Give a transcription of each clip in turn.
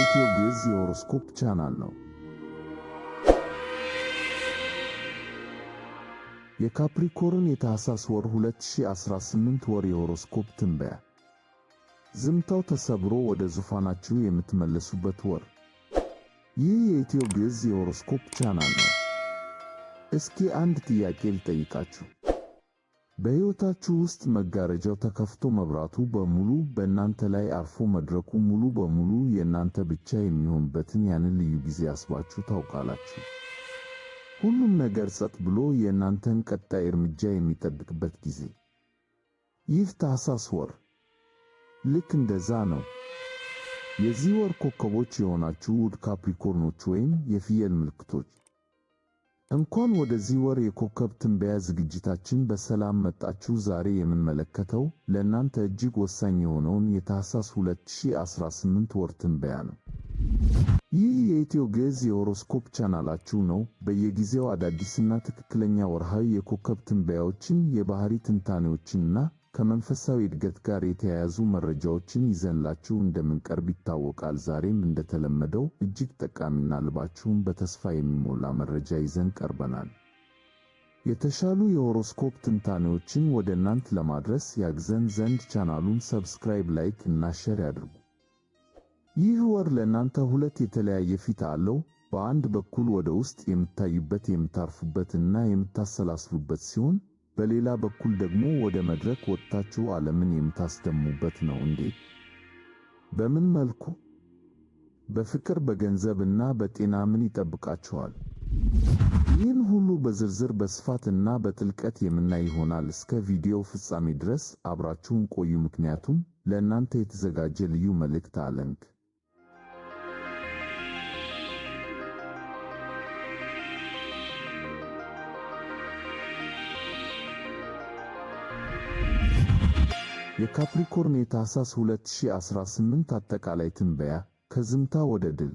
የኢትዮ ግዕዝ የሆሮስኮፕ ቻናል ነው። የካፕሪኮርን የታህሳስ ወር 2018 ወር የሆሮስኮፕ ትንበያ። ዝምታው ተሰብሮ ወደ ዙፋናችሁ የምትመለሱበት ወር። ይህ የኢትዮ ግዕዝ የሆሮስኮፕ ቻናል ነው። እስኪ አንድ ጥያቄ ልጠይቃችሁ። በሕይወታችሁ ውስጥ መጋረጃው ተከፍቶ መብራቱ በሙሉ በእናንተ ላይ አርፎ መድረኩ ሙሉ በሙሉ የእናንተ ብቻ የሚሆንበትን ያንን ልዩ ጊዜ አስባችሁ ታውቃላችሁ? ሁሉም ነገር ጸጥ ብሎ የእናንተን ቀጣይ እርምጃ የሚጠብቅበት ጊዜ። ይህ ታህሳስ ወር ልክ እንደዛ ነው። የዚህ ወር ኮከቦች የሆናችሁ ውድ ካፕሪኮርኖች ወይም የፍየል ምልክቶች እንኳን ወደዚህ ወር የኮከብ ትንበያ ዝግጅታችን በሰላም መጣችሁ። ዛሬ የምንመለከተው ለእናንተ እጅግ ወሳኝ የሆነውን የታህሳስ 2018 ወር ትንበያ ነው። ይህ የኢትዮ ግዕዝ የሆሮስኮፕ ቻናላችሁ ነው። በየጊዜው አዳዲስና ትክክለኛ ወርሃዊ የኮከብ ትንበያዎችን፣ የባህሪ ትንታኔዎችንና ከመንፈሳዊ እድገት ጋር የተያያዙ መረጃዎችን ይዘንላችሁ እንደምንቀርብ ይታወቃል። ዛሬም እንደተለመደው እጅግ ጠቃሚና ልባችሁን በተስፋ የሚሞላ መረጃ ይዘን ቀርበናል። የተሻሉ የሆሮስኮፕ ትንታኔዎችን ወደ እናንተ ለማድረስ ያግዘን ዘንድ ቻናሉን ሰብስክራይብ፣ ላይክ እና ሼር ያድርጉ። ይህ ወር ለእናንተ ሁለት የተለያየ ፊት አለው። በአንድ በኩል ወደ ውስጥ የምታዩበት፣ የምታርፉበት እና የምታሰላስሉበት ሲሆን በሌላ በኩል ደግሞ ወደ መድረክ ወጥታችሁ ዓለምን የምታስደምሙበት ነው። እንዴት? በምን መልኩ? በፍቅር፣ በገንዘብ እና በጤና ምን ይጠብቃችኋል? ይህን ሁሉ በዝርዝር በስፋት እና በጥልቀት የምናይ ይሆናል። እስከ ቪዲዮ ፍጻሜ ድረስ አብራችሁን ቆዩ፣ ምክንያቱም ለእናንተ የተዘጋጀ ልዩ መልእክት አለን። የካፕሪኮርን የታህሳስ 2018 አጠቃላይ ትንበያ፣ ከዝምታ ወደ ድል።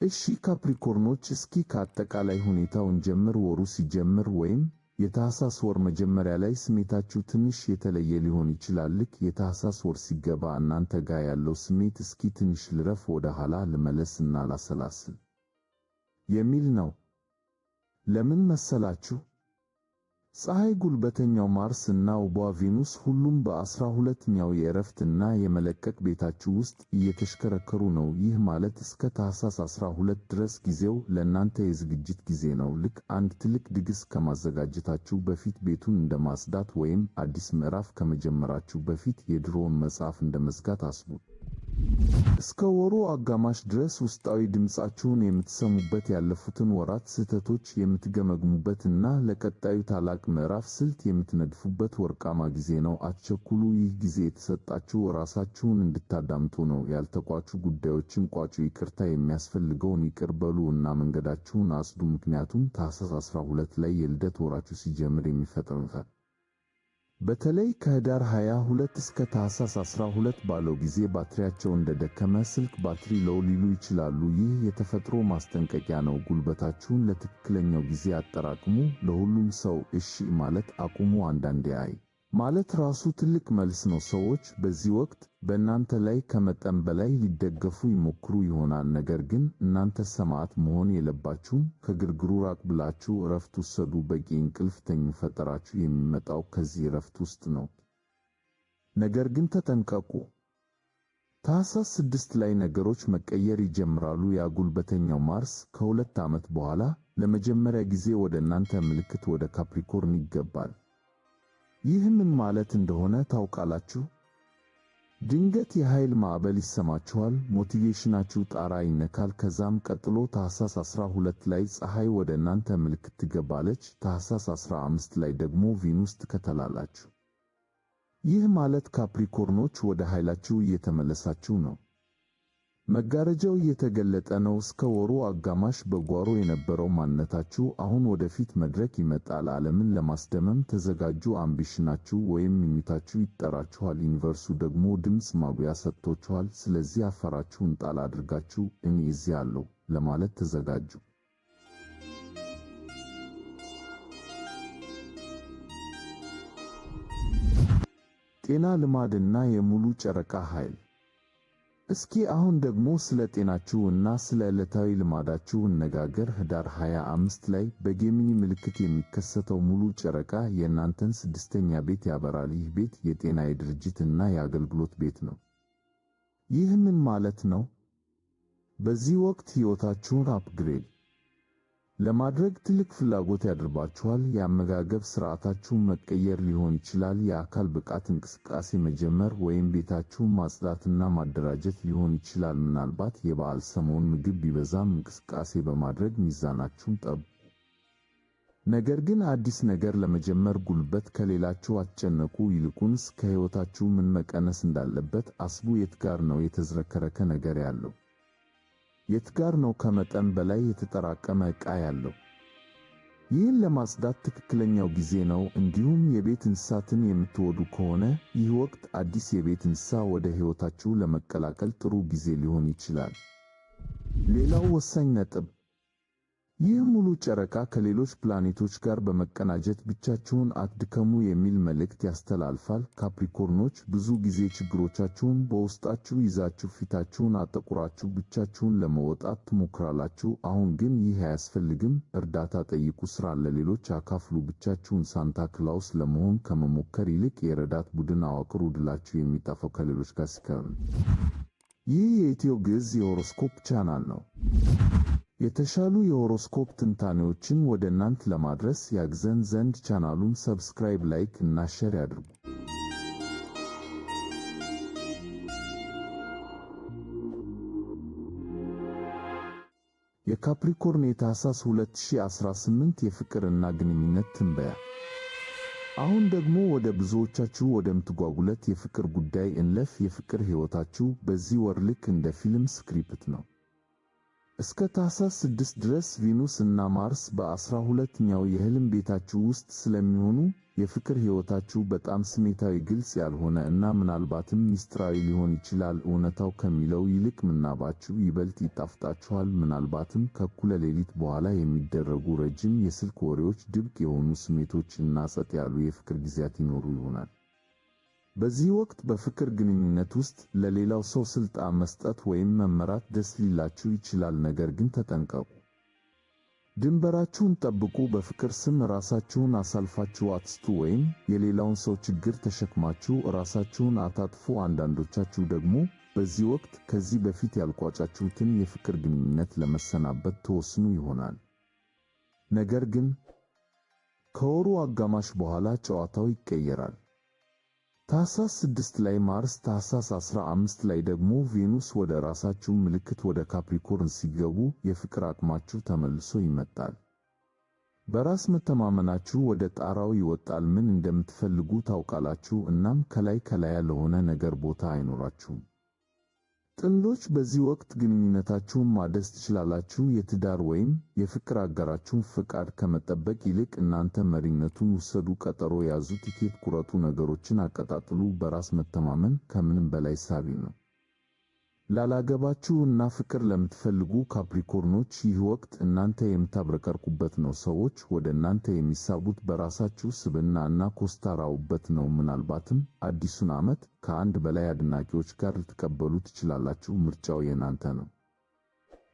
እሺ ካፕሪኮርኖች፣ እስኪ ከአጠቃላይ ሁኔታው እንጀምር። ወሩ ሲጀምር ወይም የታህሳስ ወር መጀመሪያ ላይ ስሜታችሁ ትንሽ የተለየ ሊሆን ይችላል። ልክ የታህሳስ ወር ሲገባ እናንተ ጋር ያለው ስሜት እስኪ ትንሽ ልረፍ፣ ወደ ኋላ ልመለስ እና ላሰላስል የሚል ነው። ለምን መሰላችሁ? ፀሐይ፣ ጉልበተኛው ማርስ እና ውቧ ቬኑስ ሁሉም በ12ኛው የእረፍት እና የመለቀቅ ቤታችሁ ውስጥ እየተሽከረከሩ ነው። ይህ ማለት እስከ ታህሳስ 12 ድረስ ጊዜው ለእናንተ የዝግጅት ጊዜ ነው። ልክ አንድ ትልቅ ድግስ ከማዘጋጀታችሁ በፊት፣ ቤቱን እንደ ማጽዳት ወይም አዲስ ምዕራፍ ከመጀመራችሁ በፊት የድሮውን መጽሐፍ እንደ መዝጋት አስቡት። እስከ ወሩ አጋማሽ ድረስ ውስጣዊ ድምፃችሁን የምትሰሙበት፣ ያለፉትን ወራት ስህተቶች የምትገመግሙበት እና ለቀጣዩ ታላቅ ምዕራፍ ስልት የምትነድፉበት ወርቃማ ጊዜ ነው። አትቸኩሉ። ይህ ጊዜ የተሰጣችሁ ራሳችሁን እንድታዳምጡ ነው። ያልተቋጩ ጉዳዮችን ቋጩ። ይቅርታ የሚያስፈልገውን ይቅር በሉ እና መንገዳችሁን አጽዱ። ምክንያቱም ታህሳስ 12 ላይ የልደት ወራችሁ ሲጀምር የሚፈጥረው በተለይ ከህዳር 22 እስከ ታህሳስ 12 ባለው ጊዜ ባትሪያቸው እንደደከመ ስልክ ባትሪ ሎው ሊሉ ይችላሉ። ይህ የተፈጥሮ ማስጠንቀቂያ ነው። ጉልበታችሁን ለትክክለኛው ጊዜ አጠራቅሙ። ለሁሉም ሰው እሺ ማለት አቁሙ። አንዳንዴ አይ ማለት ራሱ ትልቅ መልስ ነው። ሰዎች በዚህ ወቅት በእናንተ ላይ ከመጠን በላይ ሊደገፉ ይሞክሩ ይሆናል። ነገር ግን እናንተ ሰማዕት መሆን የለባችሁም። ከግርግሩ ራቅ ብላችሁ እረፍት ውሰዱ። በቂ እንቅልፍ ተኙ። ፈጠራችሁ የሚመጣው ከዚህ እረፍት ውስጥ ነው። ነገር ግን ተጠንቀቁ። ታህሳስ 6 ላይ ነገሮች መቀየር ይጀምራሉ። ያ ጉልበተኛው ማርስ ከ2 ዓመት በኋላ ለመጀመሪያ ጊዜ ወደ እናንተ ምልክት ወደ ካፕሪኮርን ይገባል። ይህ ምን ማለት እንደሆነ ታውቃላችሁ? ድንገት የኃይል ማዕበል ይሰማችኋል። ሞቲቬሽናችሁ ጣራ ይነካል። ከዛም ቀጥሎ ታህሳስ 12 ላይ ፀሐይ ወደ እናንተ ምልክት ትገባለች። ታህሳስ 15 ላይ ደግሞ ቬኑስ ትከተላላችሁ። ይህ ማለት ካፕሪኮርኖች ወደ ኃይላችሁ እየተመለሳችሁ ነው። መጋረጃው እየተገለጠ ነው። እስከ ወሩ አጋማሽ በጓሮ የነበረው ማንነታችሁ አሁን ወደፊት መድረክ ይመጣል። ዓለምን ለማስደመም ተዘጋጁ። አምቢሽናችሁ ወይም ምኞታችሁ ይጠራችኋል። ዩኒቨርሱ ደግሞ ድምፅ ማጉያ ሰጥቶችኋል። ስለዚህ አፈራችሁን ጣል አድርጋችሁ እኔ እዚህ አለሁ ለማለት ተዘጋጁ። ጤና፣ ልማድና የሙሉ ጨረቃ ኃይል። እስኪ አሁን ደግሞ ስለ ጤናችሁ እና ስለ ዕለታዊ ልማዳችሁ እንነጋገር። ህዳር 25 ላይ በጌሚኒ ምልክት የሚከሰተው ሙሉ ጨረቃ የእናንተን ስድስተኛ ቤት ያበራል። ይህ ቤት የጤና፣ የድርጅት እና የአገልግሎት ቤት ነው። ይህ ምን ማለት ነው? በዚህ ወቅት ሕይወታችሁን አፕግሬድ ለማድረግ ትልቅ ፍላጎት ያድርባችኋል። የአመጋገብ ሥርዓታችሁን መቀየር ሊሆን ይችላል። የአካል ብቃት እንቅስቃሴ መጀመር ወይም ቤታችሁን ማጽዳትና ማደራጀት ሊሆን ይችላል። ምናልባት የበዓል ሰሞን ምግብ ቢበዛም እንቅስቃሴ በማድረግ ሚዛናችሁን ጠብቁ። ነገር ግን አዲስ ነገር ለመጀመር ጉልበት ከሌላችሁ አትጨነቁ። ይልቁንስ ከሕይወታችሁ ምን መቀነስ እንዳለበት አስቡ። የት ጋር ነው የተዝረከረከ ነገር ያለው? የት ጋር ነው ከመጠን በላይ የተጠራቀመ ዕቃ ያለው? ይህን ለማጽዳት ትክክለኛው ጊዜ ነው። እንዲሁም የቤት እንስሳትን የምትወዱ ከሆነ ይህ ወቅት አዲስ የቤት እንስሳ ወደ ሕይወታችሁ ለመቀላቀል ጥሩ ጊዜ ሊሆን ይችላል። ሌላው ወሳኝ ነጥብ፣ ይህ ሙሉ ጨረቃ ከሌሎች ፕላኔቶች ጋር በመቀናጀት ብቻችሁን አትድከሙ የሚል መልእክት ያስተላልፋል። ካፕሪኮርኖች፣ ብዙ ጊዜ ችግሮቻችሁን በውስጣችሁ ይዛችሁ ፊታችሁን አጠቁራችሁ ብቻችሁን ለመወጣት ትሞክራላችሁ። አሁን ግን ይህ አያስፈልግም። እርዳታ ጠይቁ፣ ሥራ ለሌሎች አካፍሉ። ብቻችሁን ሳንታ ክላውስ ለመሆን ከመሞከር ይልቅ የረዳት ቡድን አዋቅሩ። ድላችሁ የሚጣፈው ከሌሎች ጋር ሲከር። ይህ የኢትዮ ግዕዝ የሆሮስኮፕ ቻናል ነው። የተሻሉ የሆሮስኮፕ ትንታኔዎችን ወደ እናንተ ለማድረስ ያግዘን ዘንድ ቻናሉን ሰብስክራይብ፣ ላይክ እና ሼር ያድርጉ። የካፕሪኮርን የታህሳስ 2018 የፍቅርና ግንኙነት ትንበያ። አሁን ደግሞ ወደ ብዙዎቻችሁ ወደምትጓጉለት የፍቅር ጉዳይ እንለፍ። የፍቅር ሕይወታችሁ በዚህ ወር ልክ እንደ ፊልም ስክሪፕት ነው። እስከ ታህሳስ 6 ድረስ ቪኑስ እና ማርስ በ12ኛው የህልም ቤታችሁ ውስጥ ስለሚሆኑ የፍቅር ሕይወታችሁ በጣም ስሜታዊ፣ ግልጽ ያልሆነ እና ምናልባትም ሚስጥራዊ ሊሆን ይችላል። እውነታው ከሚለው ይልቅ ምናባችሁ ይበልጥ ይጣፍጣችኋል። ምናልባትም ከእኩለ ሌሊት በኋላ የሚደረጉ ረጅም የስልክ ወሬዎች፣ ድብቅ የሆኑ ስሜቶች እና ጸጥ ያሉ የፍቅር ጊዜያት ይኖሩ ይሆናል። በዚህ ወቅት በፍቅር ግንኙነት ውስጥ ለሌላው ሰው ስልጣን መስጠት ወይም መመራት ደስ ሊላችሁ ይችላል። ነገር ግን ተጠንቀቁ። ድንበራችሁን ጠብቁ። በፍቅር ስም ራሳችሁን አሳልፋችሁ አትስጡ ወይም የሌላውን ሰው ችግር ተሸክማችሁ ራሳችሁን አታጥፉ። አንዳንዶቻችሁ ደግሞ በዚህ ወቅት ከዚህ በፊት ያልቋጫችሁትን የፍቅር ግንኙነት ለመሰናበት ተወስኑ ይሆናል። ነገር ግን ከወሩ አጋማሽ በኋላ ጨዋታው ይቀየራል። ታህሳስ 6 ላይ ማርስ፣ ታህሳስ 15 ላይ ደግሞ ቬኑስ ወደ ራሳችሁ ምልክት ወደ ካፕሪኮርን ሲገቡ የፍቅር አቅማችሁ ተመልሶ ይመጣል። በራስ መተማመናችሁ ወደ ጣራው ይወጣል። ምን እንደምትፈልጉ ታውቃላችሁ። እናም ከላይ ለሆነ ነገር ቦታ አይኖራችሁም። ጥንዶች በዚህ ወቅት ግንኙነታችሁን ማደስ ትችላላችሁ። የትዳር ወይም የፍቅር አጋራችሁን ፈቃድ ከመጠበቅ ይልቅ እናንተ መሪነቱን ውሰዱ። ቀጠሮ ያዙ፣ ቲኬት ቁረጡ፣ ነገሮችን አቀጣጥሉ። በራስ መተማመን ከምንም በላይ ሳቢ ነው። ላላገባችሁ እና ፍቅር ለምትፈልጉ ካፕሪኮርኖች ይህ ወቅት እናንተ የምታብረቀርቁበት ነው። ሰዎች ወደ እናንተ የሚሳቡት በራሳችሁ ስብዕና እና ኮስታራ ውበት ነው። ምናልባትም አዲሱን ዓመት ከአንድ በላይ አድናቂዎች ጋር ልትቀበሉ ትችላላችሁ። ምርጫው የእናንተ ነው።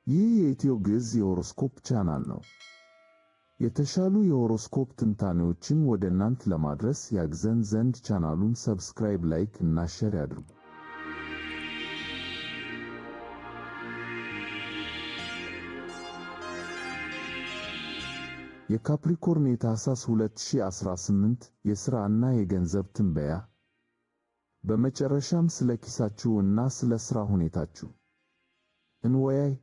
ይህ የኢትዮ ግዕዝ የሆሮስኮፕ ቻናል ነው። የተሻሉ የሆሮስኮፕ ትንታኔዎችን ወደ እናንተ ለማድረስ ያግዘን ዘንድ ቻናሉን ሰብስክራይብ፣ ላይክ እና ሼር ያድርጉ። የካፕሪኮርን የታህሳስ 2018 የሥራ እና የገንዘብ ትንበያ። በመጨረሻም ስለ ኪሳችሁ እና ስለ ሥራ ሁኔታችሁ እንወያይ።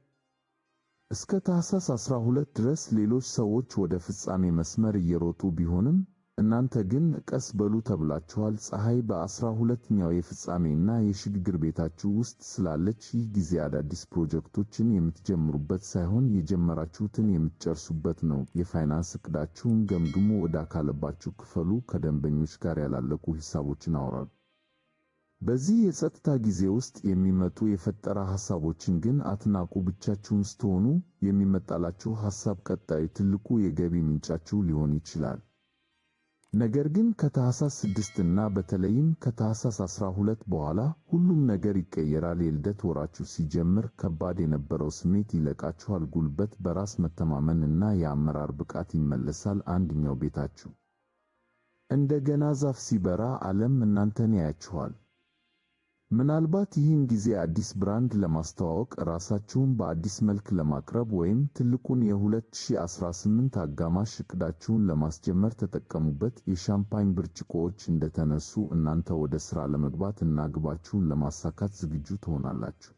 እስከ ታህሳስ 12 ድረስ ሌሎች ሰዎች ወደ ፍጻሜ መስመር እየሮጡ ቢሆንም እናንተ ግን ቀስ በሉ ተብላችኋል። ፀሐይ በ12ኛው የፍጻሜና የሽግግር ቤታችሁ ውስጥ ስላለች ይህ ጊዜ አዳዲስ ፕሮጀክቶችን የምትጀምሩበት ሳይሆን የጀመራችሁትን የምትጨርሱበት ነው። የፋይናንስ ዕቅዳችሁን ገምግሙ። ዕዳ ካለባችሁ ክፈሉ። ከደንበኞች ጋር ያላለቁ ሂሳቦችን አውራዱ። በዚህ የጸጥታ ጊዜ ውስጥ የሚመጡ የፈጠራ ሐሳቦችን ግን አትናቁ። ብቻችሁን ስትሆኑ የሚመጣላችሁ ሐሳብ ቀጣዩ ትልቁ የገቢ ምንጫችሁ ሊሆን ይችላል። ነገር ግን ከታህሳስ 6 እና በተለይም ከታህሳስ 12 በኋላ ሁሉም ነገር ይቀየራል። የልደት ወራችሁ ሲጀምር ከባድ የነበረው ስሜት ይለቃችኋል። ጉልበት፣ በራስ መተማመን እና የአመራር ብቃት ይመለሳል። አንደኛው ቤታችሁ እንደገና ዛፍ ሲበራ ዓለም እናንተን ያያችኋል። ምናልባት ይህን ጊዜ አዲስ ብራንድ ለማስተዋወቅ፣ ራሳችሁን በአዲስ መልክ ለማቅረብ ወይም ትልቁን የ2018 አጋማሽ ዕቅዳችሁን ለማስጀመር ተጠቀሙበት። የሻምፓኝ ብርጭቆዎች እንደተነሱ እናንተ ወደ ሥራ ለመግባት እና ግባችሁን ለማሳካት ዝግጁ ትሆናላችሁ።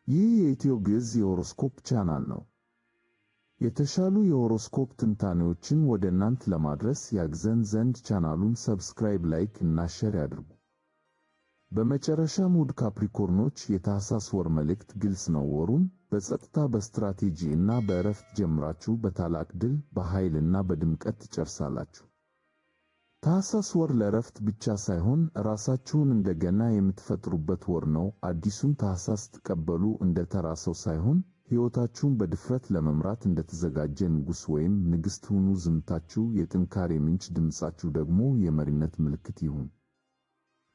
ይህ የኢትዮ ግዕዝ የሆሮስኮፕ ቻናል ነው። የተሻሉ የሆሮስኮፕ ትንታኔዎችን ወደ እናንተ ለማድረስ ያግዘን ዘንድ ቻናሉን ሰብስክራይብ፣ ላይክ እና ሼር ያድርጉ። በመጨረሻም ውድ ካፕሪኮርኖች፣ የታህሳስ ወር መልእክት ግልጽ ነው። ወሩን በጸጥታ በስትራቴጂ እና በእረፍት ጀምራችሁ በታላቅ ድል፣ በኃይል እና በድምቀት ትጨርሳላችሁ። ታህሳስ ወር ለእረፍት ብቻ ሳይሆን ራሳችሁን እንደገና የምትፈጥሩበት ወር ነው። አዲሱን ታህሳስ ትቀበሉ እንደ ተራ ሰው ሳይሆን ሕይወታችሁን በድፍረት ለመምራት እንደተዘጋጀ ንጉሥ ወይም ንግሥት ሁኑ። ዝምታችሁ የጥንካሬ ምንጭ፣ ድምፃችሁ ደግሞ የመሪነት ምልክት ይሁን።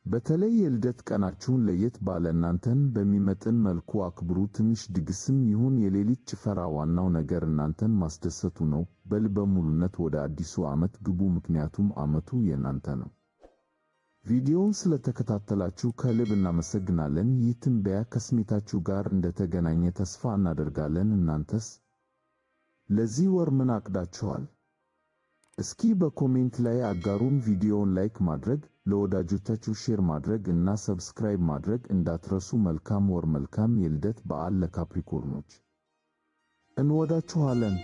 በተለይ የልደት ቀናችሁን ለየት ባለ እናንተን በሚመጥን መልኩ አክብሩ። ትንሽ ድግስም ይሁን የሌሊት ጭፈራ፣ ዋናው ነገር እናንተን ማስደሰቱ ነው። በልበ ሙሉነት ወደ አዲሱ ዓመት ግቡ፣ ምክንያቱም ዓመቱ የእናንተ ነው። ቪዲዮውን ስለተከታተላችሁ ከልብ እናመሰግናለን። ይህ ትንበያ ከስሜታችሁ ጋር እንደተገናኘ ተስፋ እናደርጋለን። እናንተስ ለዚህ ወር ምን አቅዳችኋል? እስኪ በኮሜንት ላይ አጋሩን። ቪዲዮውን ላይክ ማድረግ፣ ለወዳጆቻችሁ ሼር ማድረግ እና ሰብስክራይብ ማድረግ እንዳትረሱ። መልካም ወር፣ መልካም የልደት በዓል ለካፕሪኮርኖች። እንወዳችኋለን።